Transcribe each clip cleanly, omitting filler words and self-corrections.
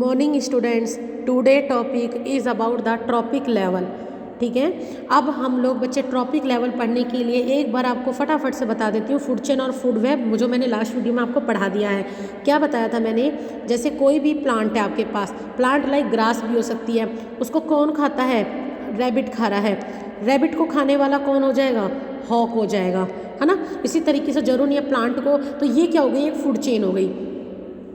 Morning students, today topic is about the trophic level. ठीक है, अब हम लोग बच्चे ट्रॉपिक लेवल पढ़ने के लिए एक बार आपको फटाफट से बता देती हूँ फूड चेन और फूड वेब, जो मैंने लास्ट वीडियो में आपको पढ़ा दिया है। क्या बताया था मैंने? जैसे कोई भी प्लांट है आपके पास, प्लांट लाइक ग्रास भी हो सकती है, उसको कौन खाता है? रैबिट खा रहा है। रैबिट को खाने वाला कौन हो जाएगा? हॉक हो जाएगा, है ना। इसी तरीके से जरूर नहीं है प्लांट को, तो ये क्या हो गई? एक फूड चेन हो गई।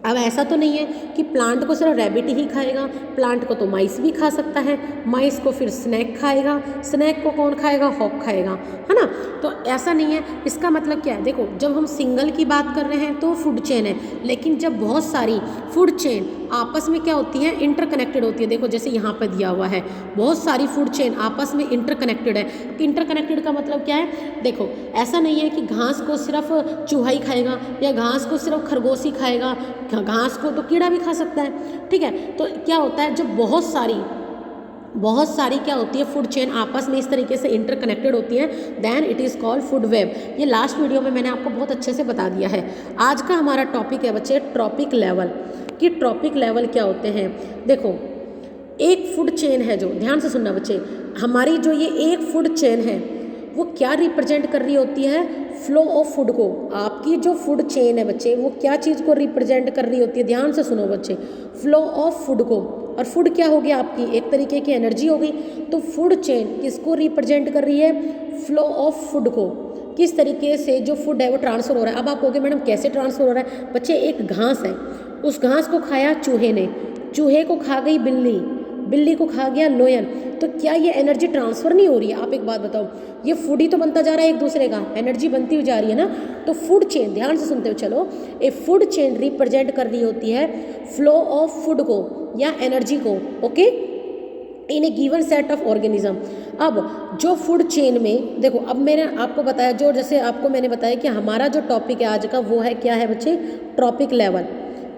अब ऐसा तो नहीं है कि प्लांट को सिर्फ रैबिट ही खाएगा, प्लांट को तो माइस भी खा सकता है, माइस को फिर स्नैक खाएगा, स्नैक को कौन खाएगा? हॉक खाएगा, है ना। तो ऐसा नहीं है। इसका मतलब क्या है? देखो, जब हम सिंगल की बात कर रहे हैं तो फूड चेन है, लेकिन जब बहुत सारी फूड चेन आपस में क्या होती है? इंटरकनेक्टेड होती है। देखो जैसे यहाँ पर दिया हुआ है, बहुत सारी फूड चेन आपस में इंटरकनेक्टेड है। इंटरकनेक्टेड का मतलब क्या है? देखो, ऐसा नहीं है कि घास को सिर्फ चूहा ही खाएगा या घास को सिर्फ खरगोश ही खाएगा, घास को तो कीड़ा भी खा सकता है। ठीक है, तो क्या होता है जब बहुत सारी क्या होती है? फूड चेन आपस में इस तरीके से इंटरकनेक्टेड होती है, then it is called food web. ये लास्ट वीडियो में मैंने आपको बहुत अच्छे से बता दिया है। आज का हमारा टॉपिक है बच्चे ट्रॉपिक लेवल, कि ट्रॉपिक लेवल क्या होते हैं। देखो, एक फूड चेन है, जो ध्यान से सुनना बच्चे, हमारी जो ये एक फूड चेन है वो क्या रिप्रेजेंट कर रही होती है? फ्लो ऑफ फूड को। आपकी जो फूड चेन है बच्चे, वो क्या चीज़ को रिप्रेजेंट कर रही होती है? ध्यान से सुनो बच्चे, फ्लो ऑफ फूड को। और फूड क्या हो गया? आपकी एक तरीके की एनर्जी हो गई। तो फूड चेन किसको रिप्रेजेंट कर रही है? फ्लो ऑफ फूड को। किस तरीके से जो फूड है वो ट्रांसफर हो रहा है। अब आप कहोगे मैडम कैसे ट्रांसफर हो रहा है? बच्चे, एक घास है, उस घास को खाया चूहे ने, चूहे को खा गई बिल्ली, बिल्ली को खा गया लोयन। तो क्या ये एनर्जी ट्रांसफर नहीं हो रही है? आप एक बात बताओ, ये फूड ही तो बनता जा रहा है एक दूसरे का, एनर्जी बनती हुई जा रही है ना। तो फूड चेन, ध्यान से सुनते हो चलो, ए फूड चेन रिप्रेजेंट कर रही होती है फ्लो ऑफ फूड को या एनर्जी को, okay, in A given set of organism. अब जो फूड चेन में देखो, अब मैंने आपको बताया, जो जैसे आपको मैंने बताया कि हमारा जो टॉपिक है आज का वो है क्या है बच्चे? Trophic level.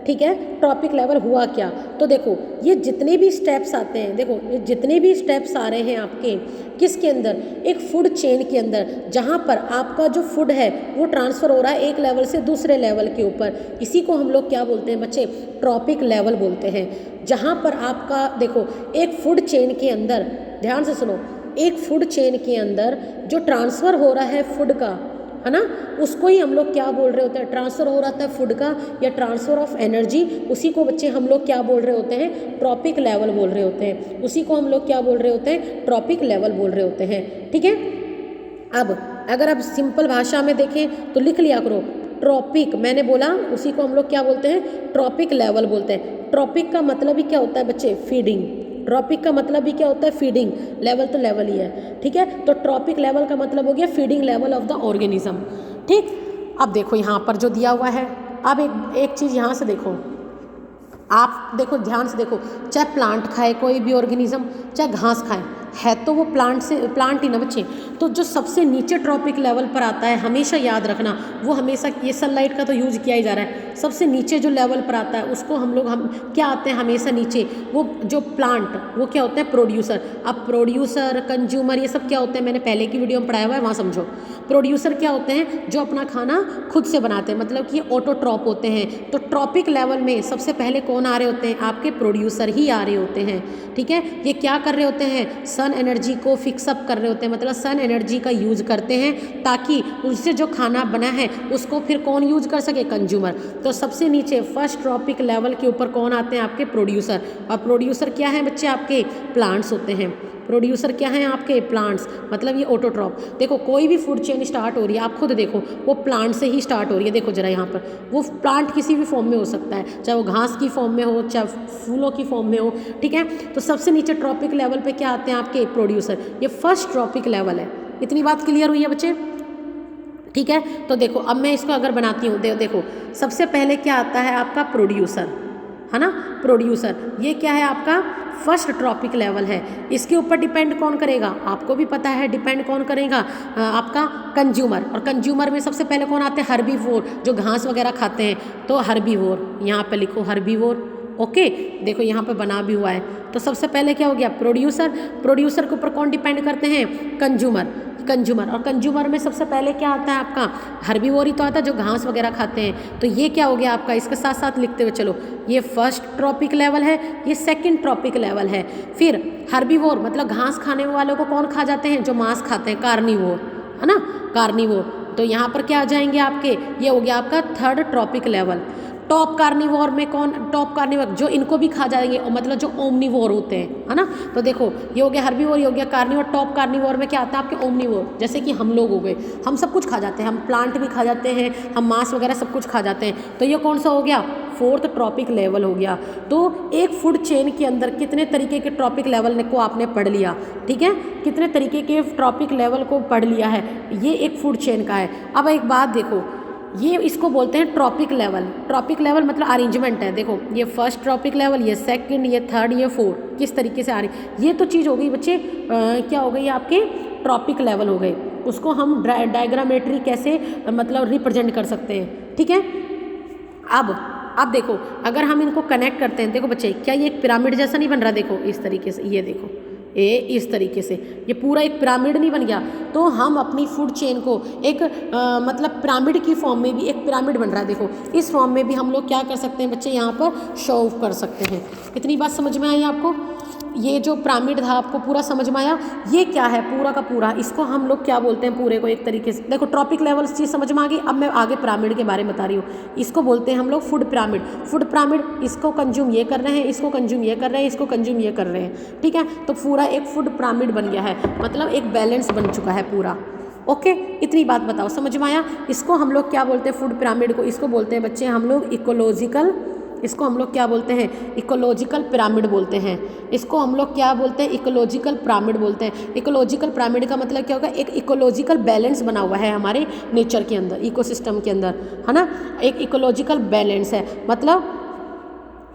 ठीक है, ट्रॉपिक लेवल हुआ क्या? तो देखो, ये जितने भी स्टेप्स आते हैं, देखो ये जितने भी स्टेप्स आ रहे हैं आपके किसके अंदर? एक फूड चेन के अंदर, जहाँ पर आपका जो फूड है वो ट्रांसफ़र हो रहा है एक लेवल से दूसरे लेवल के ऊपर। इसी को हम लोग क्या बोलते हैं बच्चे? ट्रॉपिक लेवल बोलते हैं। जहाँ पर आपका देखो, एक फूड चेन के अंदर, ध्यान से सुनो, एक फूड चेन के अंदर जो ट्रांसफ़र हो रहा है फूड का, है ना, उसको ही हम लोग क्या बोल रहे होते हैं? ट्रांसफ़र हो रहा था फूड का या ट्रांसफ़र ऑफ एनर्जी, उसी को बच्चे हम लोग क्या बोल रहे होते हैं? ट्रॉपिक लेवल बोल रहे होते हैं। उसी को हम लोग क्या बोल रहे होते हैं? ट्रॉपिक लेवल बोल रहे होते हैं। ठीक है, अब अगर आप सिंपल भाषा में देखें तो लिख लिया करो, ट्रॉपिक, मैंने बोला उसी को हम लोग क्या बोलते हैं? ट्रॉपिक लेवल बोलते हैं। ट्रॉपिक का मतलब ही क्या होता है बच्चे? फीडिंग। ट्रॉपिक का मतलब भी क्या होता है? फीडिंग। लेवल तो लेवल ही है, ठीक है। तो ट्रॉपिक लेवल का मतलब हो गया feeding level of the organism. ठीक, अब देखो यहाँ पर जो दिया हुआ है, अब एक चीज़ यहाँ से देखो, आप देखो ध्यान से देखो, चाहे प्लांट खाए कोई भी ऑर्गेनिज्म, चाहे घास खाए, है तो वो प्लांट ही ना बच्चे। तो जो सबसे नीचे ट्रॉपिक लेवल पर आता है, हमेशा याद रखना, वो हमेशा, ये सनलाइट का तो यूज किया ही जा रहा है, सबसे नीचे जो लेवल पर आता है उसको हम क्या आते हैं हमेशा नीचे? वो जो प्लांट, वो क्या होता है? प्रोड्यूसर। अब प्रोड्यूसर, कंज्यूमर, ये सब क्या होते हैं? मैंने पहले की वीडियो में पढ़ाया हुआ है, वहाँ समझो। प्रोड्यूसर क्या होते हैं? जो अपना खाना खुद से बनाते हैं, मतलब कि ऑटोट्रॉप होते हैं। तो ट्रॉपिक लेवल में सबसे पहले कौन आ रहे होते हैं? आपके प्रोड्यूसर ही आ रहे होते हैं। ठीक है, ये क्या कर रहे होते हैं? सन एनर्जी को फिक्सअप कर रहे होते हैं, मतलब सन एनर्जी का यूज करते हैं ताकि उससे जो खाना बना है उसको फिर कौन यूज कर सके? कंज्यूमर। तो सबसे नीचे फर्स्ट ट्रॉपिक लेवल के ऊपर कौन आते हैं? आपके प्रोड्यूसर। और प्रोड्यूसर क्या है बच्चे? आपके प्लांट्स होते हैं। प्रोड्यूसर क्या है? आपके प्लांट्स, मतलब ये ऑटोट्रॉप। देखो, कोई भी फूड चेन स्टार्ट हो रही है, आप खुद देखो, वो प्लांट से ही स्टार्ट हो रही है। देखो जरा यहाँ पर, वो प्लांट किसी भी फॉर्म में हो सकता है, चाहे वो घास की फॉर्म में हो, चाहे फूलों की फॉर्म में हो। ठीक है, तो सबसे नीचे ट्रॉपिक लेवल पे क्या आते हैं? आपके प्रोड्यूसर। ये फर्स्ट ट्रॉपिक लेवल है। इतनी बात क्लियर हुई है बच्चे? ठीक है, तो देखो अब मैं इसको अगर बनाती हूँ, देखो सबसे पहले क्या आता है? आपका प्रोड्यूसर, है ना, प्रोड्यूसर। ये क्या है? आपका फर्स्ट ट्रॉपिक लेवल है। इसके ऊपर डिपेंड कौन करेगा? आपको भी पता है, डिपेंड कौन करेगा? आपका कंज्यूमर। और कंज्यूमर में सबसे पहले कौन आते हैं? हर्बीवोर, जो घास वगैरह खाते हैं। तो हर्बीवोर, यहाँ पे लिखो हर्बीवोर, ओके, देखो यहाँ पर बना भी हुआ है। तो सबसे पहले क्या हो गया, प्रोड्यूसर। प्रोड्यूसर के ऊपर कौन डिपेंड करते हैं, कंज्यूमर। कंज्यूमर, और कंज्यूमर में सबसे पहले क्या आता है आपका, हर्बीवोर ही तो आता है, जो घास वगैरह खाते हैं। तो ये क्या हो गया आपका, इसके साथ साथ लिखते हुए चलो, ये फर्स्ट ट्रॉपिक लेवल है, ये सेकंड ट्रॉपिक लेवल है। फिर हर्बीवोर मतलब घास खाने वालों को कौन खा जाते हैं, जो मांस खाते हैं, कार्निवोर, है ना, कार्निवोर। तो यहाँ पर क्या आ जाएंगे आपके, ये हो गया आपका third trophic level. Top carnivore में कौन, टॉप कार्निवोर जो इनको भी खा जाएंगे, मतलब जो ओमनीवोर होते हैं, है ना। तो देखो ये हो गया हर्बीवोर, ये हो गया कार्निवोर। टॉप कार्निवोर में क्या आता है आपके, ओमनीवोर, जैसे कि हम लोग हो गए, हम सब कुछ खा जाते हैं, हम प्लांट भी खा जाते हैं, हम मांस वगैरह सब कुछ खा जाते हैं। तो ये कौन सा हो गया, फोर्थ ट्रॉपिक लेवल हो गया। तो एक फूड चेन के अंदर कितने तरीके के ट्रॉपिक लेवल को आपने पढ़ लिया, ठीक है, कितने तरीके के ट्रॉपिक लेवल को पढ़ लिया है, ये एक फूड चेन का है। अब एक बात देखो, ये इसको बोलते हैं ट्रॉपिक लेवल। ट्रॉपिक लेवल मतलब अरेंजमेंट है, देखो ये फर्स्ट ट्रॉपिक लेवल, ये सेकंड, ये थर्ड, ये फोर्थ, किस तरीके से आ रही, ये तो चीज़ हो गई बच्चे, क्या हो गई आपके ट्रॉपिक लेवल हो गए। उसको हम डायग्रामेट्री कैसे मतलब रिप्रेजेंट कर सकते हैं, ठीक है। अब देखो, अगर हम इनको कनेक्ट करते हैं, देखो बच्चे क्या ये एक पिरामिड जैसा नहीं बन रहा, देखो इस तरीके से, ये देखो ये इस तरीके से, ये पूरा एक पिरामिड नहीं बन गया। तो हम अपनी फूड चेन को एक मतलब पिरामिड की फॉर्म में भी, एक पिरामिड बन रहा है, देखो इस फॉर्म में भी हम लोग क्या कर सकते हैं बच्चे, यहाँ पर शो ऑफ कर सकते हैं। इतनी बात समझ में आई आपको, ये जो पिरामिड था आपको पूरा समझ में आया, ये क्या है पूरा का पूरा, इसको हम लोग क्या बोलते हैं पूरे को एक तरीके से, देखो ट्रॉपिक लेवल चीज़ समझ में आ गई। अब मैं आगे पिरामिड के बारे में बता रही हूँ, इसको बोलते हैं हम लोग फूड पिरामिड। फूड पिरामिड, इसको कंज्यूम ये कर रहे हैं, इसको कंज्यूम ये कर रहे हैं, इसको कंज्यूम ये कर रहे हैं, ठीक है। तो पूरा एक फूड पिरामिड बन गया है, मतलब एक बैलेंस बन चुका है पूरा। ओके, इतनी बात बताओ समझ में आया। इसको हम लोग क्या बोलते हैं, फूड पिरामिड को, इसको बोलते हैं बच्चे हम लोग इकोलॉजिकल, इसको हम लोग क्या बोलते हैं, इकोलॉजिकल पिरामिड बोलते हैं। इसको हम लोग क्या बोलते हैं, इकोलॉजिकल पिरामिड बोलते हैं। इकोलॉजिकल पिरामिड का मतलब क्या होगा, एक इकोलॉजिकल बैलेंस बना हुआ है हमारे नेचर के अंदर, इकोसिस्टम के अंदर, है ना, एक इकोलॉजिकल बैलेंस है, मतलब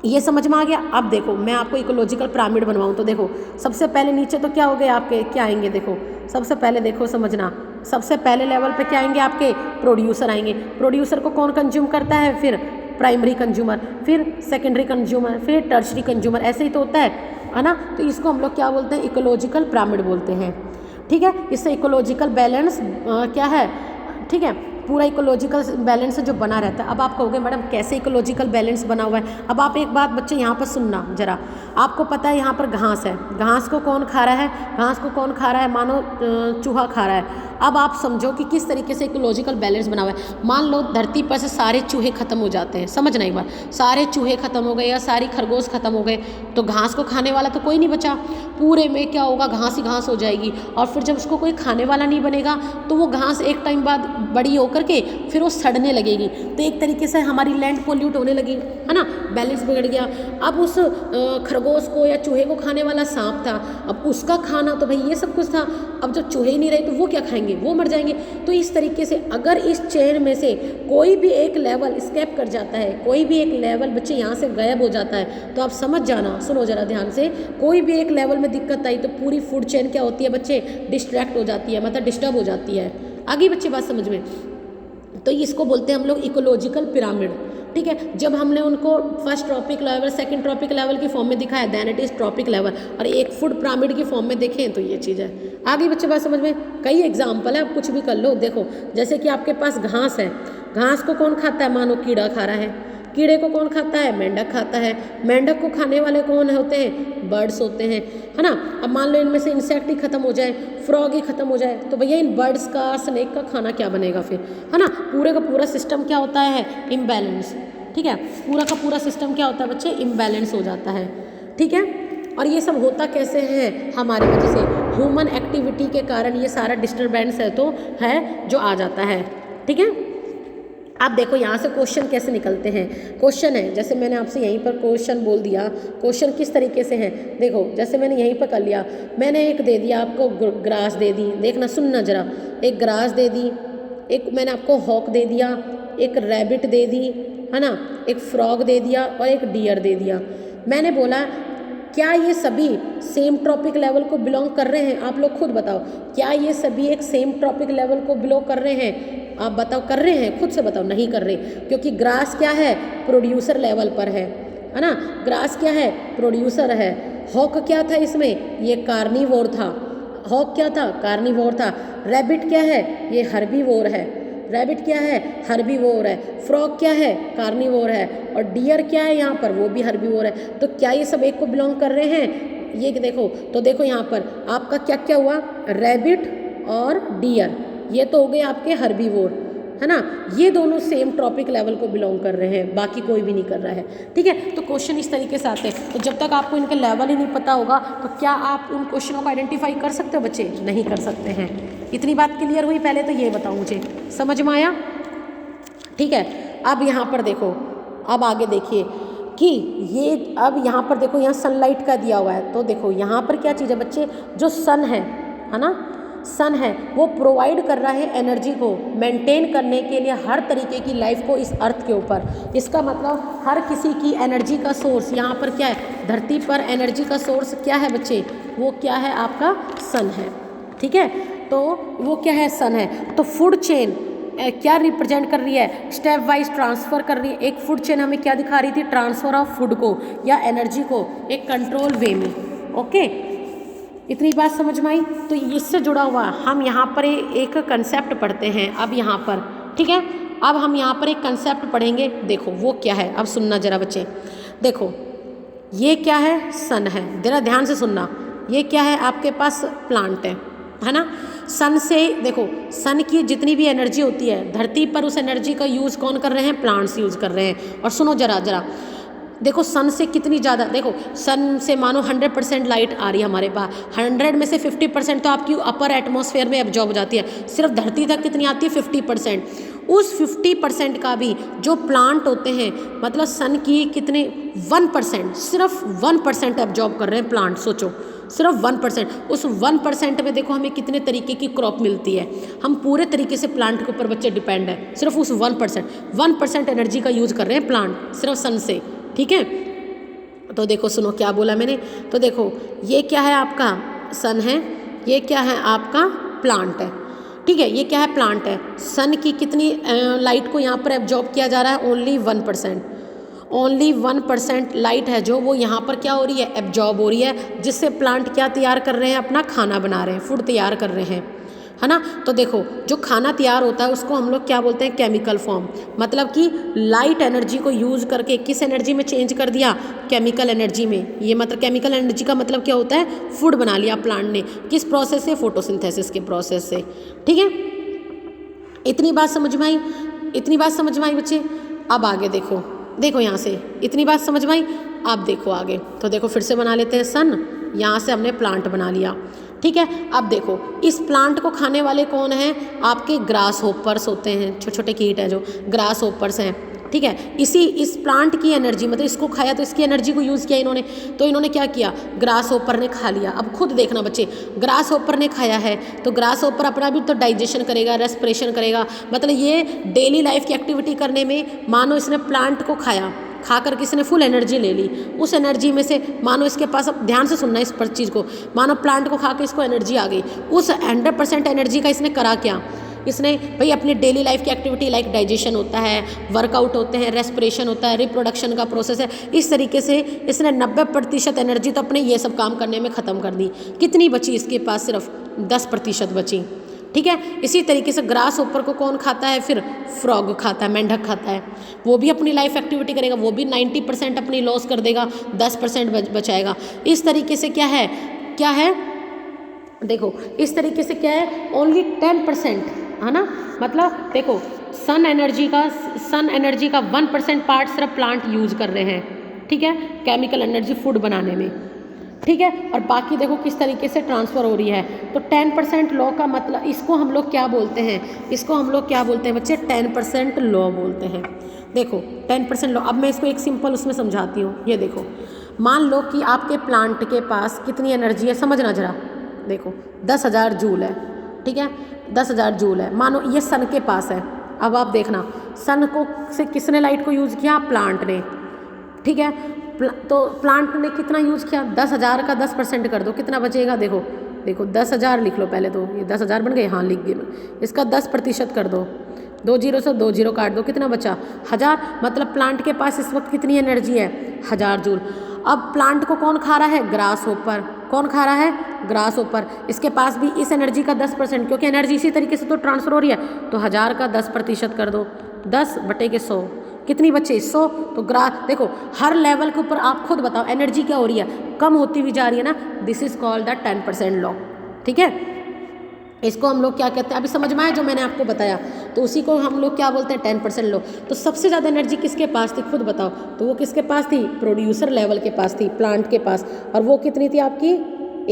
ये समझ में आ गया। अब देखो मैं आपको इकोलॉजिकल पिरामिड बनवाऊँ, तो देखो सबसे पहले नीचे तो क्या हो गए आपके, क्या आएंगे, देखो सबसे पहले देखो समझना, सबसे पहले लेवल पे क्या आएंगे आपके, प्रोड्यूसर आएंगे। प्रोड्यूसर को कौन कंज्यूम करता है, फिर प्राइमरी कंज्यूमर, फिर सेकेंडरी कंज्यूमर, फिर टर्शरी कंज्यूमर, ऐसे ही तो होता है ना। तो इसको हम लोग क्या बोलते हैं, इकोलॉजिकल पिरामिड बोलते हैं, ठीक है। इससे इकोलॉजिकल बैलेंस क्या है, ठीक है, पूरा इकोलॉजिकल बैलेंस जो बना रहता है। अब आप कहोगे मैडम कैसे इकोलॉजिकल बैलेंस बना हुआ है। अब आप एक बात बच्चे यहाँ पर सुनना जरा, आपको पता है यहाँ पर घास है, घास को कौन खा रहा है, घास को कौन खा रहा है, मानो चूहा खा रहा है। अब आप समझो कि किस तरीके से इकोलॉजिकल बैलेंस बना हुआ है। मान लो धरती पर से सारे चूहे खत्म हो जाते हैं, समझना एक बार, सारे चूहे खत्म हो गए या सारी खरगोश खत्म हो गए, तो घास को खाने वाला तो कोई नहीं बचा, पूरे में क्या होगा, घास ही घास हो जाएगी। और फिर जब उसको कोई खाने वाला नहीं बनेगा तो वो घास एक टाइम बाद बड़ी होकर के फिर वो सड़ने लगेगी। तो एक तरीके से हमारी लैंड पोल्यूट होने लगी, है ना, बैलेंस बिगड़ गया। अब उस खरगोश को या चूहे को खाने वाला सांप था, अब उसका खाना तो भाई ये सब कुछ था। अब जब चूहे ही नहीं रहे तो वो क्या खाएंगे, वो मर जाएंगे। तो इस तरीके से अगर इस चेन में से कोई भी एक लेवल स्केप कर जाता है, कोई भी एक लेवल बच्चे यहाँ से गायब हो जाता है, तो आप समझ जाना, सुनो जरा ध्यान से, कोई भी एक लेवल में दिक्कत आई तो पूरी फूड चेन क्या होती है बच्चे, डिस्ट्रैक्ट हो जाती है, मतलब डिस्टर्ब हो जाती है। आगे बच्चे बात समझ में, तो इसको बोलते हैं हम लोग इकोलॉजिकल पिरामिड, ठीक है। जब हमने उनको first trophic level, second trophic level की फॉर्म में दिखाया, then it is trophic level, और एक फूड पिरामिड की फॉर्म में देखें तो ये चीज़ है। आगे बच्चे बात समझ में, कई एग्जाम्पल है, आप कुछ भी कर लो। देखो जैसे कि आपके पास घास है, घास को कौन खाता है, मानो कीड़ा खा रहा है, कीड़े को कौन खाता है, मेंढक खाता है, मेंढक को खाने वाले कौन होते हैं, बर्ड्स होते हैं, है ना। अब मान लो इनमें से इंसेक्ट ही खत्म हो जाए, फ्रॉग ही खत्म हो जाए, तो भैया इन बर्ड्स का, स्नेक का खाना क्या बनेगा फिर, है ना। पूरे का पूरा सिस्टम क्या होता है, इम्बैलेंस, ठीक है, पूरा का पूरा सिस्टम क्या होता है बच्चे, इम्बैलेंस हो जाता है, ठीक है। और ये सब होता कैसे है, हमारी वजह से, ह्यूमन एक्टिविटी के कारण ये सारा डिस्टर्बेंस है तो है जो आ जाता है, ठीक है। आप देखो यहाँ से क्वेश्चन कैसे निकलते हैं। क्वेश्चन है, जैसे मैंने आपसे यहीं पर क्वेश्चन बोल दिया, क्वेश्चन किस तरीके से है, देखो जैसे मैंने यहीं पर कर लिया, मैंने एक दे दिया आपको ग्रास दे दी, देखना सुनना जरा, एक ग्रास दे दी, एक मैंने आपको हॉक दे दिया, एक रैबिट दे दी, है ना, एक फ्रॉग दे दिया और एक डियर दे दिया। मैंने बोला क्या ये सभी सेम ट्रॉपिक लेवल को बिलोंग कर रहे हैं, आप लोग खुद बताओ, क्या ये सभी एक सेम ट्रॉपिक लेवल को बिलोंग कर रहे हैं, आप बताओ कर रहे हैं, खुद से बताओ, नहीं कर रहे, क्योंकि ग्रास क्या है, प्रोड्यूसर लेवल पर है है ना। ग्रास क्या है, प्रोड्यूसर है। हॉक क्या था इसमें, ये कार्निवोर था। हॉक क्या था, कार्निवोर था। रैबिट क्या है, ये हर्बीवोर है। रैबिट क्या है, हर्बीवोर है। फ्रॉग क्या है, कार्निवोर है। और डियर क्या है यहाँ पर, वो भी हर्बीवोर है। तो क्या ये सब एक को बिलोंग कर रहे हैं, ये देखो। तो देखो यहाँ पर आपका क्या क्या हुआ, रैबिट और डियर, ये तो हो गए आपके हर्बीवोर, है ना। ये दोनों सेम ट्रॉपिक लेवल को बिलोंग कर रहे हैं, बाकी कोई भी नहीं कर रहा है, ठीक है। तो क्वेश्चन इस तरीके से आते हैं। तो जब तक आपको इनके लेवल ही नहीं पता होगा तो क्या आप उन क्वेश्चनों को आइडेंटिफाई कर सकते हो बच्चे, नहीं कर सकते हैं। इतनी बात क्लियर हुई, पहले तो ये बताओ मुझे, समझ में आया, ठीक है। अब यहाँ पर देखो, अब आगे देखिए कि ये, अब यहाँ पर देखो, यहाँ सनलाइट का दिया हुआ है। तो देखो यहाँ पर क्या चीज़ है बच्चे, जो सन है ना, सन है वो प्रोवाइड कर रहा है एनर्जी को मेंटेन करने के लिए हर तरीके की लाइफ को इस अर्थ के ऊपर। इसका मतलब हर किसी की एनर्जी का सोर्स यहाँ पर क्या है, धरती पर एनर्जी का सोर्स क्या है बच्चे, वो क्या है, आपका सन है, ठीक है। तो वो क्या है, सन है। तो फूड चेन क्या रिप्रेजेंट कर रही है, स्टेप वाइज ट्रांसफ़र कर रही है। एक फूड चेन हमें क्या दिखा रही थी, ट्रांसफ़र ऑफ फूड को या एनर्जी को एक कंट्रोल वे में, ओके। इतनी बात समझ में आई। तो इससे जुड़ा हुआ हम यहाँ पर एक कंसेप्ट पढ़ते हैं अब यहाँ पर, ठीक है। अब हम यहाँ पर एक कंसेप्ट पढ़ेंगे, देखो वो क्या है, अब सुनना जरा बच्चे। देखो ये क्या है, सन है, जरा ध्यान से सुनना। ये क्या है, आपके पास प्लांट है ना। सन से देखो, सन की जितनी भी एनर्जी होती है धरती पर, उस एनर्जी का यूज़ कौन कर रहे हैं, प्लांट्स यूज़ कर रहे हैं। और सुनो जरा जरा, देखो सन से कितनी ज़्यादा, देखो सन से मानो 100% लाइट आ रही है हमारे पास, 100 में से 50% तो आपकी अपर एटमॉस्फेयर में एब्जॉर्ब हो जाती है, सिर्फ धरती तक कितनी आती है, 50%। उस 50% का भी जो प्लांट होते हैं, मतलब सन की कितने 1%, सिर्फ 1% एब्जॉर्ब कर रहे हैं प्लांट, सोचो सिर्फ 1%। उस 1% में देखो हमें कितने तरीके की क्रॉप मिलती है। हम पूरे तरीके से प्लांट के ऊपर बच्चे डिपेंड है, सिर्फ उस 1% एनर्जी का यूज़ कर रहे हैं प्लांट, सिर्फ सन से, ठीक है। तो देखो सुनो क्या बोला मैंने। तो देखो ये क्या है, आपका सन है, ये क्या है, आपका प्लांट है, ठीक है। ये क्या है, प्लांट है। सन की कितनी लाइट को यहाँ पर एब्जॉर्ब किया जा रहा है, ओनली 1%। ओनली 1% लाइट है जो वो यहाँ पर क्या हो रही है, एब्जॉर्ब हो रही है, जिससे प्लांट क्या तैयार कर रहे हैं, अपना खाना बना रहे हैं, फूड तैयार कर रहे हैं, है ना। तो देखो जो खाना तैयार होता है उसको हम लोग क्या बोलते हैं, केमिकल फॉर्म। मतलब कि लाइट एनर्जी को यूज़ करके किस एनर्जी में चेंज कर दिया, केमिकल एनर्जी में। ये मतलब केमिकल एनर्जी का मतलब क्या होता है, फूड बना लिया प्लांट ने, किस प्रोसेस से, फोटोसिंथेसिस के प्रोसेस से, ठीक है। इतनी बात समझ में आई, इतनी बात समझ में आई बच्चे। अब आगे देखो, देखो यहाँ से इतनी बात समझ में आई। अब देखो आगे, तो देखो फिर से बना लेते हैं सन, यहाँ से हमने प्लांट बना लिया, ठीक है। अब देखो इस प्लांट को खाने वाले कौन हैं, आपके ग्रास होपर्स होते हैं, छोटे छोटे कीट हैं जो ग्रास होपर्स हैं, ठीक है। इस प्लांट की एनर्जी, मतलब इसको खाया तो इसकी एनर्जी को यूज़ किया इन्होंने, तो इन्होंने क्या किया, ग्रास होपर ने खा लिया। अब खुद देखना बच्चे, ग्रास होपर ने खाया है तो ग्रास होपर अपना भी तो डाइजेशन करेगा, रेस्पिरेशन करेगा, मतलब ये डेली लाइफ की एक्टिविटी करने में, मानो इसने प्लांट को खाया, खाकर किसने फुल एनर्जी ले ली। उस एनर्जी में से मानो इसके पास, अब ध्यान से सुनना इस पर चीज़ को, मानो प्लांट को खा के इसको एनर्जी आ गई, उस 100% एनर्जी का इसने करा क्या, इसने भाई अपनी डेली लाइफ की एक्टिविटी लाइक डाइजेशन होता है, वर्कआउट होते हैं, रेस्पिरेशन होता है, रिप्रोडक्शन का प्रोसेस है, इस तरीके से इसने 90% एनर्जी तो अपने ये सब काम करने में ख़त्म कर दी। कितनी बची इसके पास, सिर्फ 10% बची, ठीक है। इसी तरीके से ग्रास ऊपर को कौन खाता है, फिर फ्रॉग खाता है, मेंढक खाता है, वो भी अपनी लाइफ एक्टिविटी करेगा, वो भी 90% अपनी लॉस कर देगा, 10% बचाएगा। इस तरीके से क्या है, क्या है, देखो इस तरीके से क्या है, ओनली 10%, है ना। मतलब देखो सन एनर्जी का 1% पार्ट सिर्फ प्लांट यूज कर रहे हैं, ठीक है, केमिकल एनर्जी फूड बनाने में, ठीक है। और बाकी देखो किस तरीके से ट्रांसफ़र हो रही है। तो 10% लॉ का मतलब, इसको हम लोग क्या बोलते हैं, इसको हम लोग क्या बोलते हैं बच्चे, 10% लॉ बोलते हैं। देखो 10% लॉ, अब मैं इसको एक सिंपल उसमें समझाती हूँ। ये देखो, मान लो कि आपके प्लांट के पास कितनी एनर्जी है, समझना जरा। देखो 10,000 जूल है, ठीक है, 10,000 जूल है, मानो ये सन के पास है। अब आप देखना, सन को से किसने लाइट को यूज़ किया, प्लांट ने, ठीक है। तो प्लांट ने कितना यूज़ किया, 10,000 का 10% कर दो, कितना बचेगा, देखो देखो 10,000 लिख लो पहले, तो ये 10,000 बन गए, हाँ लिख गए। इसका 10% कर दो, 2 जीरो से 2 जीरो काट दो, कितना बचा 1000। मतलब प्लांट के पास इस वक्त कितनी एनर्जी है 1000 जूल। अब प्लांट को कौन खा रहा है, ग्रास होपर। कौन खा रहा है, ग्रास होपर। इसके पास भी इस एनर्जी का 10%, क्योंकि एनर्जी इसी तरीके से तो ट्रांसफर हो रही है, तो 1000 का 10% कर दो, 10/100 कितनी बचे 100। तो देखो हर लेवल के ऊपर आप खुद बताओ एनर्जी क्या हो रही है, कम होती हुई जा रही है ना। This is called the 10% law. ठीक है, इसको हम लोग क्या कहते हैं, अभी समझ में आया जो मैंने आपको बताया, तो उसी को हम लोग क्या बोलते हैं 10% लो। तो सबसे ज़्यादा एनर्जी किसके पास थी खुद बताओ, तो वो किसके पास थी, प्रोड्यूसर लेवल के पास थी, प्लांट के पास। और वो कितनी थी आपकी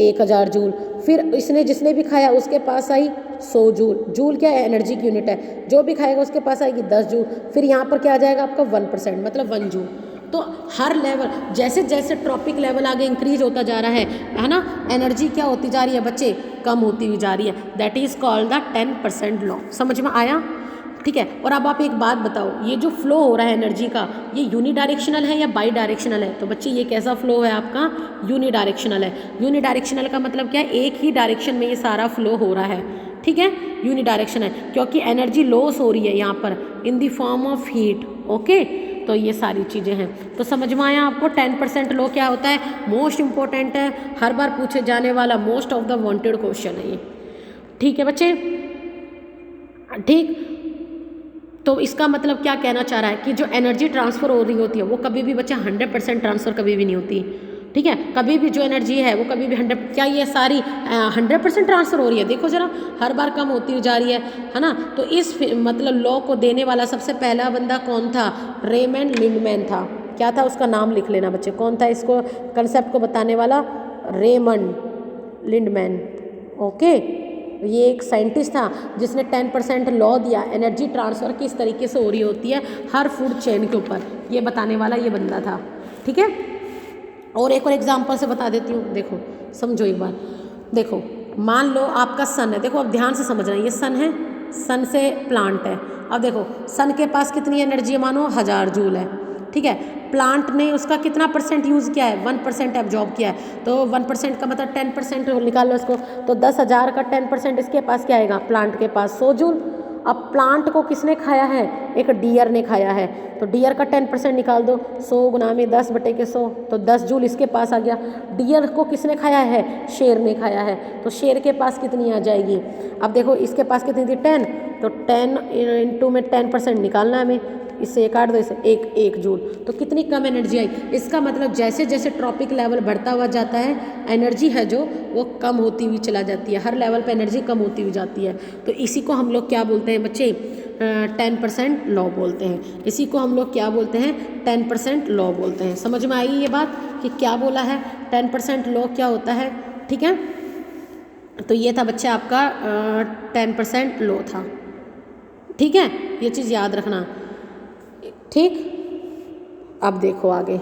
1000 जूल। फिर इसने जिसने भी खाया उसके पास आई 100 जूल। जूल क्या है, एनर्जी की यूनिट है, जो भी खाएगा उसके पास आएगी 10 जूल। फिर यहाँ पर क्या आ जाएगा आपका 1%, मतलब 1 जूल। तो हर लेवल जैसे जैसे ट्रॉपिक लेवल आगे इंक्रीज होता जा रहा है ना, एनर्जी क्या होती जा रही है बच्चे, कम होती हुई जा रही है। That is called the 10% law. समझ में आया, ठीक है। और अब आप एक बात बताओ, ये जो फ्लो हो रहा है एनर्जी का, ये यूनिडायरेक्शनल है या बाई डायरेक्शनल है, तो बच्चे ये कैसा फ्लो है आपका, यूनिडायरेक्शनल है। यूनिडायरेक्शनल का मतलब क्या है, एक ही डायरेक्शन में ये सारा फ्लो हो रहा है, ठीक है, यूनिडायरेक्शन है, क्योंकि एनर्जी लॉस हो रही है यहाँ पर in the form of heat. Okay, तो ये सारी चीज़ें हैं। तो समझ में आया आपको 10% लॉ क्या होता है, मोस्ट इंपॉर्टेंट है, हर बार पूछे जाने वाला most of the wanted question है ये। ठीक है बच्चे, ठीक। तो इसका मतलब क्या कहना चाह रहा है कि जो एनर्जी ट्रांसफ़र हो रही होती है वो कभी भी बच्चा 100% ट्रांसफ़र कभी भी नहीं होती, ठीक है। कभी भी जो एनर्जी है वो कभी भी 100, क्या ये सारी 100% ट्रांसफ़र हो रही है, देखो जरा, हर बार कम होती जा रही है ना। तो इस मतलब लॉ को देने वाला सबसे पहला बंदा कौन था, रेमंड लिंडमैन था। क्या था, उसका नाम लिख लेना बच्चे, कौन था इसको कंसेप्ट को बताने वाला, रेमंड लिंडमैन। ओके, ये एक साइंटिस्ट था जिसने 10% लॉ दिया, एनर्जी ट्रांसफ़र किस तरीके से हो रही होती है हर फूड चेन के ऊपर, ये बताने वाला ये बंदा था, ठीक है। और एक और एग्जांपल से बता देती हूँ, देखो समझो एक बार। देखो मान लो आपका सन है, देखो अब ध्यान से समझना, ये सन है, सन से प्लांट है। अब देखो सन के पास कितनी एनर्जी है, मानो 1000 जूल है, ठीक है। प्लांट ने उसका कितना % यूज़ किया है, 1% एब्जॉर्ब किया है। तो 1% का मतलब 10% निकाल लो इसको, तो 10,000 का 10% इसके पास क्या आएगा, प्लांट के पास 100 जूल। अब प्लांट को किसने खाया है, एक डियर ने खाया है, तो डियर का 10% निकाल दो, 100 गुना में 10/100, तो 10 जूल इसके पास आ गया। डियर को किसने खाया है, शेर ने खाया है, तो शेर के पास कितनी आ जाएगी। अब देखो इसके पास कितनी थी 10, तो 10 इंटू में 10% निकालना है हमें, इससे एक काट दो, इसे एक जूल, तो कितनी कम एनर्जी आई। इसका मतलब जैसे जैसे ट्रॉपिक लेवल बढ़ता हुआ जाता है, एनर्जी है जो वो कम होती हुई चला जाती है, हर लेवल पे एनर्जी कम होती हुई जाती है। तो इसी को हम लोग क्या बोलते हैं बच्चे, 10% लॉ बोलते हैं। इसी को हम लोग क्या बोलते हैं, 10% लॉ बोलते हैं। समझ में आई ये बात कि क्या बोला है, 10% लॉ क्या होता है, ठीक है। तो ये था बच्चे आपका 10% लॉ था, ठीक है, ये चीज़ याद रखना, ठीक। अब देखो आगे,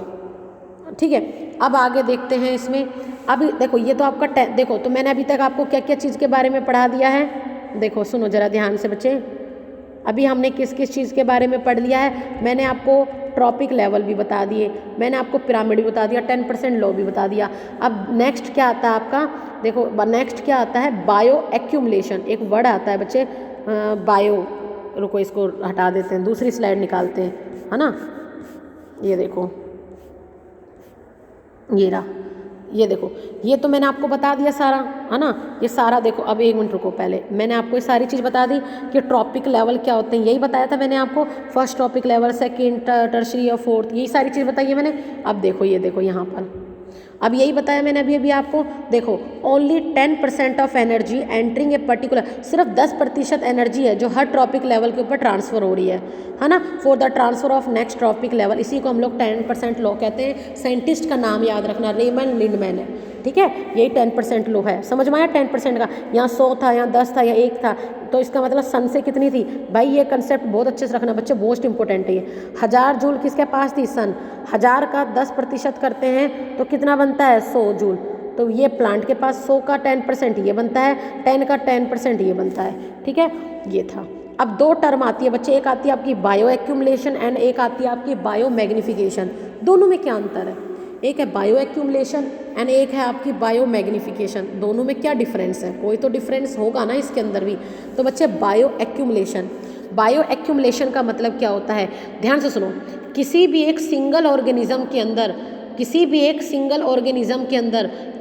ठीक है, अब आगे देखते हैं इसमें। अभी देखो ये तो आपका देखो, तो मैंने अभी तक आपको क्या क्या चीज़ के बारे में पढ़ा दिया है, देखो सुनो जरा ध्यान से बच्चे। अभी हमने किस किस चीज़ के बारे में पढ़ लिया है, मैंने आपको ट्रॉपिक लेवल भी बता दिए, मैंने आपको पिरामिड भी बता दिया, 10% लॉ भी बता दिया। अब नेक्स्ट क्या आता है आपका, देखो नेक्स्ट क्या आता है, बायो एक्यूमुलेशन। एक वर्ड आता है बच्चे बायो, रुको इसको हटा देते हैं, दूसरी स्लाइड निकालते हैं, है ना। ये देखो, ये रहा, ये देखो, ये तो मैंने आपको बता दिया सारा, है ना। ये सारा देखो, अब एक मिनट रुको, पहले मैंने आपको ये सारी चीज़ बता दी कि ट्रॉपिक लेवल क्या होते हैं, यही बताया था मैंने आपको, first trophic level, second, tertiary और फोर्थ, यही सारी चीज़ बताई है मैंने। अब देखो ये देखो यहाँ पर, अब यही बताया मैंने अभी आपको, देखो only 10% of energy entering a particular, सिर्फ 10% एनर्जी है जो हर ट्रॉपिक लेवल के ऊपर ट्रांसफ़र हो रही है ना, for the transfer of next trophic level. इसी को हम लोग 10% लॉ कहते हैं। साइंटिस्ट का नाम याद रखना, रेमंड लिंडमैन है, ठीक है। यही 10% लॉ है, समझ में आया 10% का। यहाँ 100 था, यहाँ 10 था, या 1 था, तो इसका मतलब सन से कितनी थी भाई, ये कंसेप्ट बहुत अच्छे से रखना बच्चे, मोस्ट इंपॉर्टेंट है ये। 1000 जूल किसके पास थी, सन। 1000 का 10% करते हैं तो कितना बनता है, 100 जूल। तो ये प्लांट के पास 100 का 10% ये बनता है, 10 का 10% ये बनता है, ठीक है। ये था। अब 2 टर्म आती है बच्चे, एक आती है आपकी बायो एक्यूमुलेशन एंड एक आती है आपकी बायो मैग्निफिकेशन। दोनों में क्या अंतर है, एक है बायो एक्यूमुलेशन एंड एक है आपकी बायो मैग्निफिकेशन। दोनों में क्या डिफरेंस है, कोई तो डिफरेंस होगा ना इसके अंदर भी। तो बच्चे बायो एक्यूमुलेशन, बायो एक्यूमुलेशन का मतलब क्या होता है, ध्यान से सुनो। किसी भी एक सिंगल ऑर्गेनिज्म के अंदर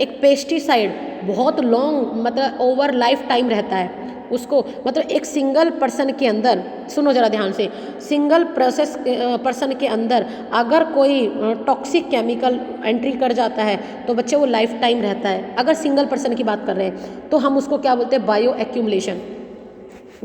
एक पेस्टिसाइड बहुत लॉन्ग मतलब ओवर लाइफ टाइम रहता है उसको, मतलब एक सिंगल पर्सन के अंदर, सुनो जरा ध्यान से, सिंगल पर्सन के अंदर अगर कोई टॉक्सिक केमिकल एंट्री कर जाता है तो बच्चे वो लाइफ टाइम रहता है। अगर सिंगल पर्सन की बात कर रहे हैं तो हम उसको क्या बोलते हैं, बायो एक्यूमुलेशन।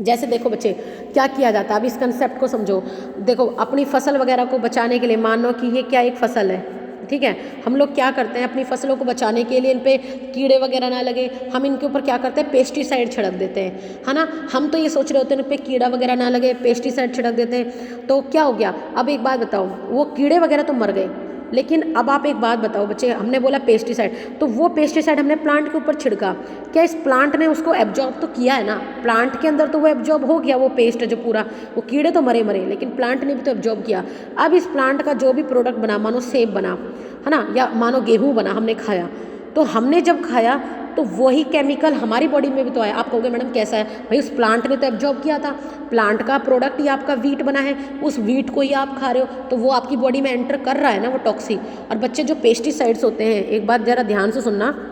जैसे देखो बच्चे क्या किया जाता है, अब इस कंसेप्ट को समझो। देखो अपनी फसल वगैरह को बचाने के लिए, मान लो कि ये क्या एक फसल है, ठीक है, हम लोग क्या करते हैं अपनी फसलों को बचाने के लिए, इन पे कीड़े वगैरह ना लगे, हम इनके ऊपर क्या करते हैं, पेस्टिसाइड छिड़क देते हैं, है ना। हम तो ये सोच रहे होते हैं इन पे कीड़ा वगैरह ना लगे, पेस्टिसाइड छिड़क देते हैं, तो क्या हो गया। अब एक बात बताओ, वो कीड़े वगैरह तो मर गए, लेकिन अब आप एक बात बताओ बच्चे, हमने बोला पेस्टिसाइड, तो वो पेस्टिसाइड हमने प्लांट के ऊपर छिड़का, क्या इस प्लांट ने उसको एब्जॉर्ब तो किया है ना, प्लांट के अंदर तो वो एब्जॉर्ब हो गया वो पेस्ट जो पूरा, वो कीड़े तो मरे लेकिन प्लांट ने भी तो एब्जॉर्ब किया। अब इस प्लांट का जो भी प्रोडक्ट बना, मानो सेब बना, है ना, या मानो गेहूँ बना, हमने खाया, तो हमने जब खाया तो वही केमिकल हमारी बॉडी में भी तो आया। आप कहोगे मैडम कैसा है, भाई उस प्लांट ने तो एब्जॉर्ब किया था, प्लांट का प्रोडक्ट ही आपका वीट बना है, उस वीट को ही आप खा रहे हो, तो वो आपकी बॉडी में एंटर कर रहा है ना वो टॉक्सिक। और बच्चे जो पेस्टिसाइड्स होते हैं, एक बात ज़रा ध्यान से सुनना,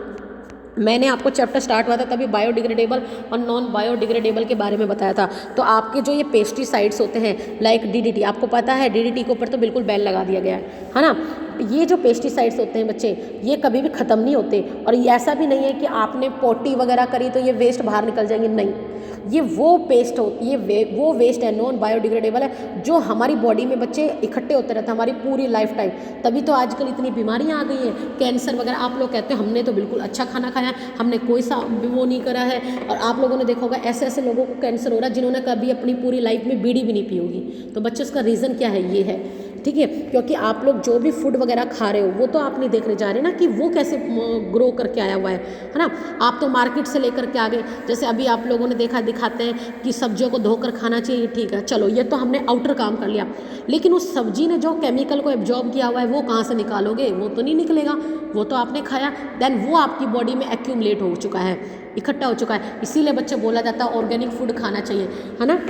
मैंने आपको चैप्टर स्टार्ट हुआ था तभी बायोडिग्रेडेबल और नॉन बायोडिग्रेडेबल के बारे में बताया था। तो आपके जो ये पेस्टिसाइड्स होते हैं लाइक डीडीटी, आपको पता है डीडीटी के ऊपर तो बिल्कुल बैन लगा दिया गया है ना। ये जो पेस्टिसाइड्स होते हैं बच्चे, ये कभी भी ख़त्म नहीं होते, और ये ऐसा भी नहीं है कि आपने पोटी वगैरह करी तो ये वेस्ट बाहर निकल जाएंगे, नहीं, ये वो पेस्ट होती है, वो वेस्ट है, नॉन बायोडिग्रेडेबल है, जो हमारी बॉडी में बच्चे इकट्ठे होते रहते हैं हमारी पूरी लाइफ टाइम। तभी तो आजकल इतनी बीमारियां आ गई हैं, कैंसर वगैरह। आप लोग कहते हैं हमने तो बिल्कुल अच्छा खाना खाया, हमने कोई सा वो नहीं करा है, और आप लोगों ने देखा होगा ऐसे ऐसे लोगों को कैंसर हो रहा है जिन्होंने कभी अपनी पूरी लाइफ में बीड़ी भी नहीं पी होगी। तो बच्चे उसका रीज़न क्या है, ये है, ठीक है, क्योंकि आप लोग जो भी फूड वगैरह खा रहे हो वो तो आप नहीं देखने जा रहे ना कि वो कैसे ग्रो करके आया हुआ है ना। आप तो मार्केट से लेकर के आ गए, जैसे अभी आप लोगों ने देखा, दिखाते हैं कि सब्जियों को धोकर खाना चाहिए, ठीक है, चलो ये तो हमने आउटर काम कर लिया, लेकिन उस सब्जी ने जो केमिकल को एब्जॉर्ब किया हुआ है वो कहाँ से निकालोगे, वो तो नहीं निकलेगा, वो तो आपने खाया, देन वो आपकी बॉडी में एक्यूमुलेट हो चुका है, इकट्ठा हो चुका है। इसीलिए बच्चे बोला जाता है ऑर्गेनिक फूड खाना चाहिए, है ना।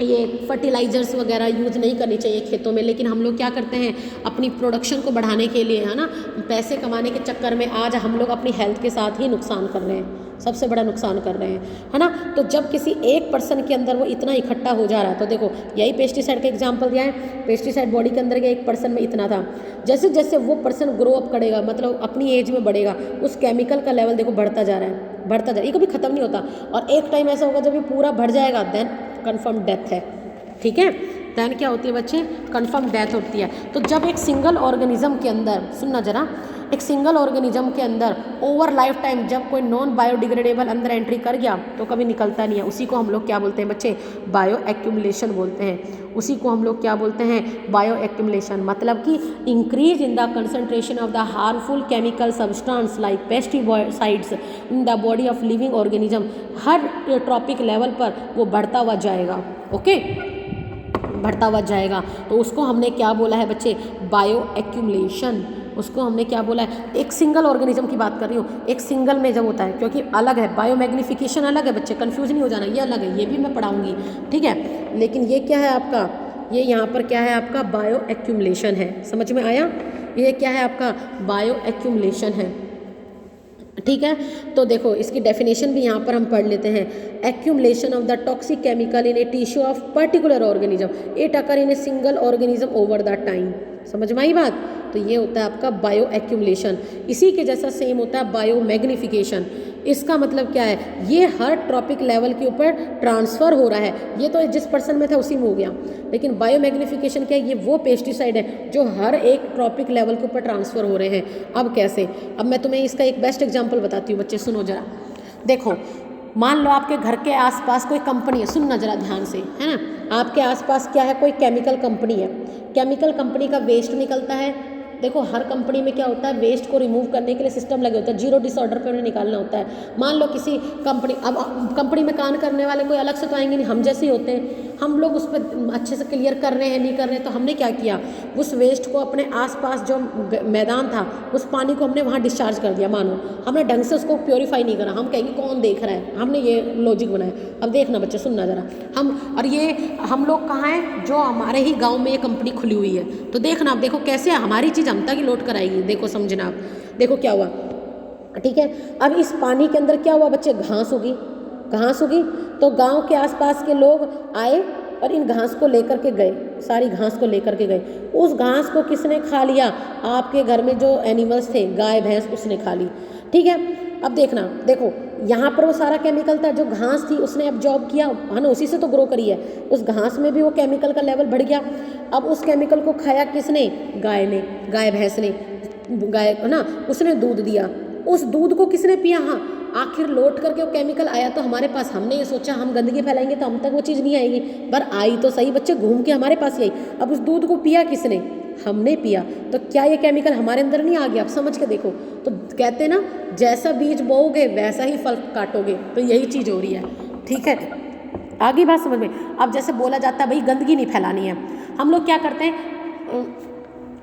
ये फर्टिलाइजर्स वगैरह यूज़ नहीं करनी चाहिए खेतों में, लेकिन हम लोग क्या करते हैं अपनी प्रोडक्शन को बढ़ाने के लिए, है ना, पैसे कमाने के चक्कर में आज हम लोग अपनी हेल्थ के साथ ही नुकसान कर रहे हैं, सबसे बड़ा नुकसान कर रहे हैं, है ना। तो जब किसी एक पर्सन के अंदर वो इतना इकट्ठा हो जा रहा है, तो देखो यही पेस्टिसाइड का एग्जांपल दिया है, पेस्टिसाइड बॉडी के अंदर के एक पर्सन में इतना था, जैसे जैसे वो पर्सन ग्रो अप करेगा, मतलब अपनी एज में बढ़ेगा, उस केमिकल का लेवल देखो बढ़ता जा रहा है, बढ़ता जा रहा है, ये कभी ख़त्म नहीं होता, और एक टाइम ऐसा होगा जब ये पूरा बढ़ जाएगा, देन कन्फर्म डेथ है, ठीक है, देन क्या होती है बच्चे, कन्फर्म डेथ होती है। तो जब एक सिंगल ऑर्गेनिज्म के अंदर, सुनना जरा, एक सिंगल ऑर्गेनिज्म के अंदर ओवर लाइफ टाइम जब कोई नॉन बायोडिग्रेडेबल अंदर एंट्री कर गया तो कभी निकलता नहीं है, उसी को हम लोग क्या बोलते हैं बच्चे, बायो एक्यूमुलेशन बोलते हैं, उसी को हम लोग क्या बोलते हैं, बायो एक्यूमुलेशन। मतलब कि increase in the concentration of the harmful chemical substance like pesticides in the body of living organism, her trophic level पर वो बढ़ता हुआ जाएगा, ओके, बढ़ता हुआ जाएगा। तो उसको हमने क्या बोला है बच्चे, बायो एक्यूमुलेशन, उसको हमने क्या बोला है। एक सिंगल ऑर्गेनिज्म की बात कर रही हूँ, एक सिंगल में जब होता है, क्योंकि अलग है, बायो मैग्निफिकेशन अलग है बच्चे, कंफ्यूज नहीं हो जाना, ये अलग है, ये भी मैं पढ़ाऊंगी, ठीक है। लेकिन ये क्या है आपका, ये यहाँ पर क्या है आपका, बायो एक्यूमुलेशन है, समझ में आया, ये क्या है आपका, बायो एक्यूमुलेशन है, ठीक है। तो देखो इसकी डेफिनेशन भी यहाँ पर हम पढ़ लेते हैं, accumulation of the toxic chemical in a tissue of particular organism, it occur in a single organism over the time, समझ में आई बात। तो ये होता है आपका बायो एक्यूमुलेशन। इसी के जैसा सेम होता है बायो मैग्निफिकेशन। इसका मतलब क्या है, ये हर ट्रॉपिक लेवल के ऊपर ट्रांसफ़र हो रहा है, ये तो जिस पर्सन में था उसी में हो गया, लेकिन बायो मैग्निफिकेशन क्या है, ये वो पेस्टिसाइड है जो हर एक ट्रॉपिक लेवल के ऊपर ट्रांसफ़र हो रहे हैं। अब कैसे, अब मैं तुम्हें इसका एक बेस्ट एग्जाम्पल बताती हूँ, बच्चे सुनो जरा। देखो मान लो आपके घर के आसपास कोई कंपनी है, सुनना जरा ध्यान से, है ना, आपके आसपास क्या है, कोई केमिकल कंपनी है, केमिकल कंपनी का वेस्ट निकलता है। देखो हर कंपनी में क्या होता है, वेस्ट को रिमूव करने के लिए सिस्टम लगे होता है, जीरो डिसऑर्डर पे उन्हें निकालना होता है। मान लो किसी कंपनी, अब कंपनी में काम करने वाले कोई अलग से तो आएंगे नहीं, हम जैसे ही होते हैं, हम लोग उस पर अच्छे से क्लियर कर रहे हैं नहीं कर रहे हैं, तो हमने क्या किया, उस वेस्ट को अपने आसपास जो मैदान था उस पानी को हमने वहाँ डिस्चार्ज कर दिया। मानो हमने ढंग से उसको प्योरीफाई नहीं करा, हम कहेंगे कौन देख रहा है, हमने ये लॉजिक बनाया। अब देखना बच्चे, सुनना ज़रा, और ये हम लोग कहाँ हैं, जो हमारे ही गाँव में ये कंपनी खुली हुई है। तो देखना, अब देखो कैसे हमारी चीज़ हम तक ही लौट कर आएगी। देखो समझना आप, देखो क्या हुआ, ठीक है। अब इस पानी के अंदर क्या हुआ बच्चे, घास उगी, घास उगी। तो गांव के आसपास के लोग आए और इन घास को लेकर के गए, सारी घास को लेकर के गए। उस घास को किसने खा लिया, आपके घर में जो एनिमल्स थे, गाय भैंस, उसने खा ली, ठीक है। अब देखना, देखो यहाँ पर वो सारा केमिकल था, जो घास थी उसने एब्जॉर्ब किया है ना, उसी से तो ग्रो करी है। उस घास में भी वो केमिकल का लेवल बढ़ गया। अब उस केमिकल को खाया किसने, गाय ने, गाय भैंस ने, गाय है ना, उसने दूध दिया। उस दूध को किसने पिया, हाँ आखिर लौट करके वो केमिकल आया तो हमारे पास। हमने ये सोचा हम गंदगी फैलाएंगे तो हम तक वो चीज़ नहीं आएगी, पर आई तो सही बच्चे, घूम के हमारे पास ही आई। अब उस दूध को पिया किसने, हमने पिया। तो क्या ये केमिकल हमारे अंदर नहीं आ गया, आप समझ के देखो। तो कहते हैं ना, जैसा बीज बोओगे वैसा ही फल काटोगे, तो यही चीज़ हो रही है, ठीक है। आगे बात समझ में। अब जैसे बोला जाता है भाई गंदगी नहीं फैलानी है, हम लोग क्या करते हैं,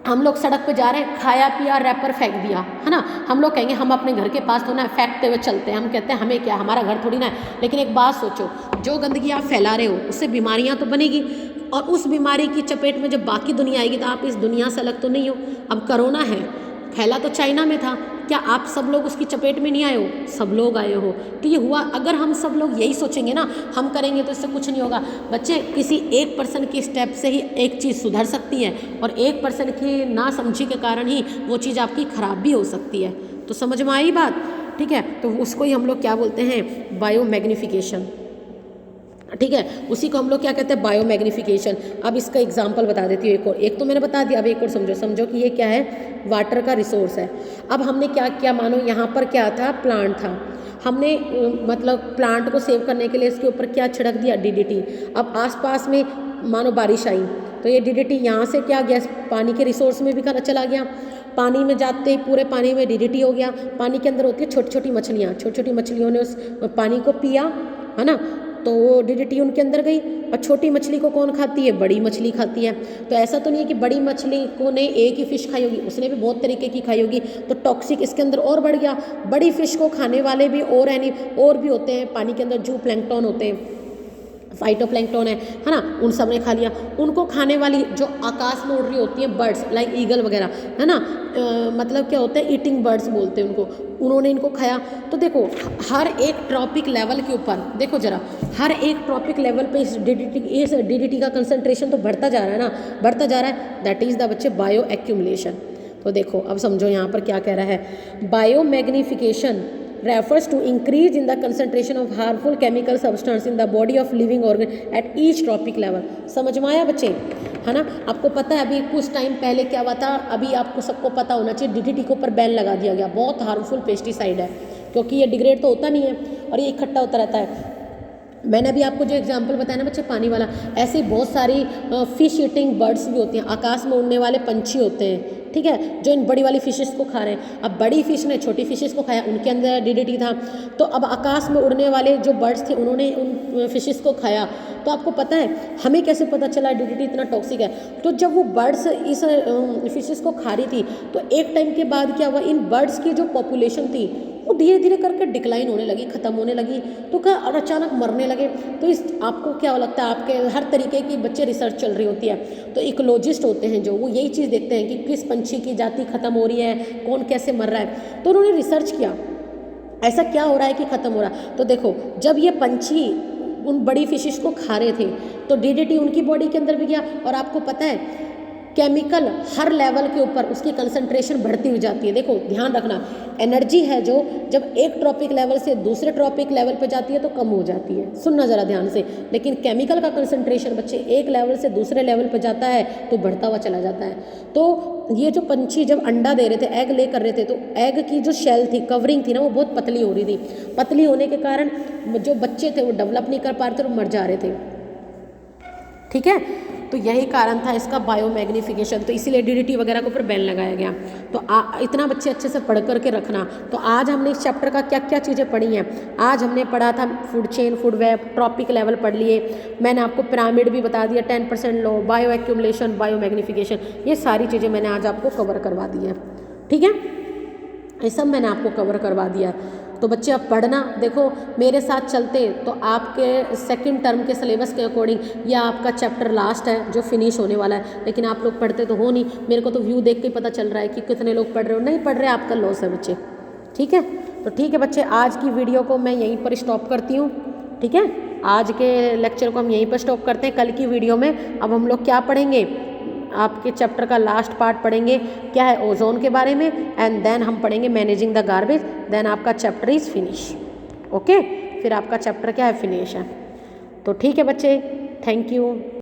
हम लोग सड़क पे जा रहे हैं, खाया पिया रैपर फेंक दिया, है ना। हम लोग कहेंगे हम अपने घर के पास तो ना फेंकते हुए चलते हैं, हम कहते हैं हमें क्या, हमारा घर थोड़ी ना है। लेकिन एक बात सोचो, जो गंदगी आप फैला रहे हो उससे बीमारियां तो बनेगी, और उस बीमारी की चपेट में जब बाकी दुनिया आएगी तो आप इस दुनिया से अलग तो नहीं हो। अब कोरोना है, फैला तो चाइना में था, क्या आप सब लोग उसकी चपेट में नहीं आए हो, सब लोग आए हो। तो ये हुआ, अगर हम सब लोग यही सोचेंगे ना, हम करेंगे तो इससे कुछ नहीं होगा बच्चे। किसी एक पर्सन की स्टेप से ही एक चीज़ सुधर सकती है, और एक पर्सन की ना समझी के कारण ही वो चीज़ आपकी खराब भी हो सकती है। तो समझ में आई बात, ठीक है। तो उसको ही हम लोग क्या बोलते हैं, बायो मैग्निफिकेशन, ठीक है। उसी को हम लोग क्या कहते हैं, बायो मैग्निफिकेशन। अब इसका एग्जांपल बता देती हूँ एक और, एक तो मैंने बता दिया, अब एक और समझो कि ये क्या है, वाटर का रिसोर्स है। अब हमने क्या किया, मानो यहाँ पर क्या था, प्लांट था, हमने मतलब प्लांट को सेव करने के लिए इसके ऊपर क्या छिड़क दिया, DDT। अब आसपास में मानो बारिश आई तो ये DDT यहाँ से क्या गया, पानी के रिसोर्स में भी चला गया। पानी में जाते ही पूरे पानी में DDT हो गया। पानी के अंदर होती है छोटी छोटी मछलियाँ, छोटी छोटी मछलियों ने उस पानी को पिया, है ना, तो वो DDT उनके अंदर गई। और छोटी मछली को कौन खाती है, बड़ी मछली खाती है। तो ऐसा तो नहीं है कि बड़ी मछली को ने एक ही फिश खाई होगी, उसने भी बहुत तरीके की खाई होगी, तो टॉक्सिक इसके अंदर और बढ़ गया। बड़ी फिश को खाने वाले भी और भी होते हैं पानी के अंदर, जू प्लैंकटन होते हैं, फाइटोप्लैंक्टन है ना, उन सब ने खा लिया। उनको खाने वाली जो आकाश में उड़ रही होती है बर्ड्स, लाइक ईगल वगैरह, है ना, मतलब क्या होता है, ईटिंग बर्ड्स बोलते हैं उनको, उन्होंने इनको खाया। तो देखो हर एक ट्रॉपिक लेवल के ऊपर देखो जरा, हर एक ट्रॉपिक लेवल पे इस DDT का कंसंट्रेशन तो बढ़ता जा रहा है ना, बढ़ता जा रहा है। दैट इज़ द बच्चे बायो एक्यूमुलेशन। तो देखो अब समझो यहाँ पर क्या कह रहा है, bio magnification refers to increase in the concentration of harmful chemical substance in the body of living organ at each tropic level। समझ में आया बच्चे, है ना। आपको पता है अभी कुछ टाइम पहले क्या हुआ था, अभी आपको सबको पता होना चाहिए, DDT के ऊपर बैन लगा दिया गया। बहुत हार्मफुल पेस्टिसाइड है, क्योंकि ये डिग्रेड तो होता नहीं है और ये इकट्ठा होता रहता है। मैंने अभी आपको जो एग्जांपल बताया ना बच्चे, पानी वाला, ऐसे बहुत सारी फिश ईटिंग बर्ड्स भी होती हैं, आकाश में उड़ने वाले पंछी होते हैं, ठीक है, जो इन बड़ी वाली फिशेस को खा रहे हैं। अब बड़ी फिश ने छोटी फिशेस को खाया, उनके अंदर DDT था। तो अब आकाश में उड़ने वाले जो बर्ड्स थे उन्होंने उन फिशेस को खाया। तो आपको पता है हमें कैसे पता चला DDT इतना टॉक्सिक है, तो जब वो बर्ड्स इस फिशेस को खा रही थी तो एक टाइम के बाद क्या हुआ, इन बर्ड्स की जो पॉपुलेशन थी वो धीरे धीरे करके डिक्लाइन होने लगी, ख़त्म होने लगी, तो क्या और अचानक मरने लगे। तो इस आपको क्या लगता है, आपके हर तरीके की बच्चे रिसर्च चल रही होती है, तो इकोलॉजिस्ट होते हैं जो, वो यही चीज़ देखते हैं कि किस पंछी की जाति खत्म हो रही है, कौन कैसे मर रहा है। तो उन्होंने रिसर्च किया ऐसा क्या हो रहा है कि ख़त्म हो रहा है। तो देखो जब ये पंछी उन बड़ी फिशेस को खा रहे थे तो DDT उनकी बॉडी के अंदर भी गया, और आपको पता है केमिकल हर लेवल के ऊपर उसकी कंसंट्रेशन बढ़ती हुई जाती है। देखो ध्यान रखना, एनर्जी है जो जब एक ट्रॉपिक लेवल से दूसरे ट्रॉपिक लेवल पे जाती है तो कम हो जाती है, सुनना ज़रा ध्यान से। लेकिन केमिकल का कंसंट्रेशन बच्चे एक लेवल से दूसरे लेवल पे जाता है तो बढ़ता हुआ चला जाता है। तो ये जो पंछी जब अंडा दे रहे थे, एग ले कर रहे थे, तो एग की जो शेल थी, कवरिंग थी ना, वो बहुत पतली हो रही थी। पतली होने के कारण जो बच्चे थे वो डेवलप नहीं कर पा रहे थे, वो मर जा रहे थे, ठीक है। तो यही कारण था इसका बायो मैग्नीफिकेशन, तो इसीलिए DDT वगैरह के ऊपर बैन लगाया गया। तो इतना बच्चे अच्छे से पढ़ करके रखना। तो आज हमने इस चैप्टर का क्या क्या चीज़ें पढ़ी हैं। आज हमने पढ़ा था food chain, food web, trophic level पढ़ लिए, मैंने आपको पिरामिड भी बता दिया, 10% law, bio accumulation, bio magnification, ये सारी चीज़ें मैंने आज आपको कवर करवा दी है। ठीक है, ये सब मैंने आपको कवर करवा दिया। तो बच्चे अब पढ़ना, देखो मेरे साथ चलते तो आपके सेकंड टर्म के सिलेबस के अकॉर्डिंग यह आपका चैप्टर लास्ट है जो फिनिश होने वाला है, लेकिन आप लोग पढ़ते तो हो नहीं। मेरे को तो व्यू देख के पता चल रहा है कि कितने लोग पढ़ रहे हो, नहीं पढ़ रहे आपका लॉस है बच्चे। ठीक है, तो ठीक है बच्चे, आज की वीडियो को मैं यहीं पर स्टॉप करती हूँ। ठीक है, आज के लेक्चर को हम यहीं पर स्टॉप करते हैं। कल की वीडियो में अब हम लोग क्या पढ़ेंगे, आपके चैप्टर का लास्ट पार्ट पढ़ेंगे, क्या है, ओजोन के बारे में, एंड देन हम पढ़ेंगे मैनेजिंग द गार्बेज, देन आपका चैप्टर इज़ फिनिश। ओके, फिर आपका चैप्टर क्या है, फिनिश है। तो ठीक है बच्चे, थैंक यू।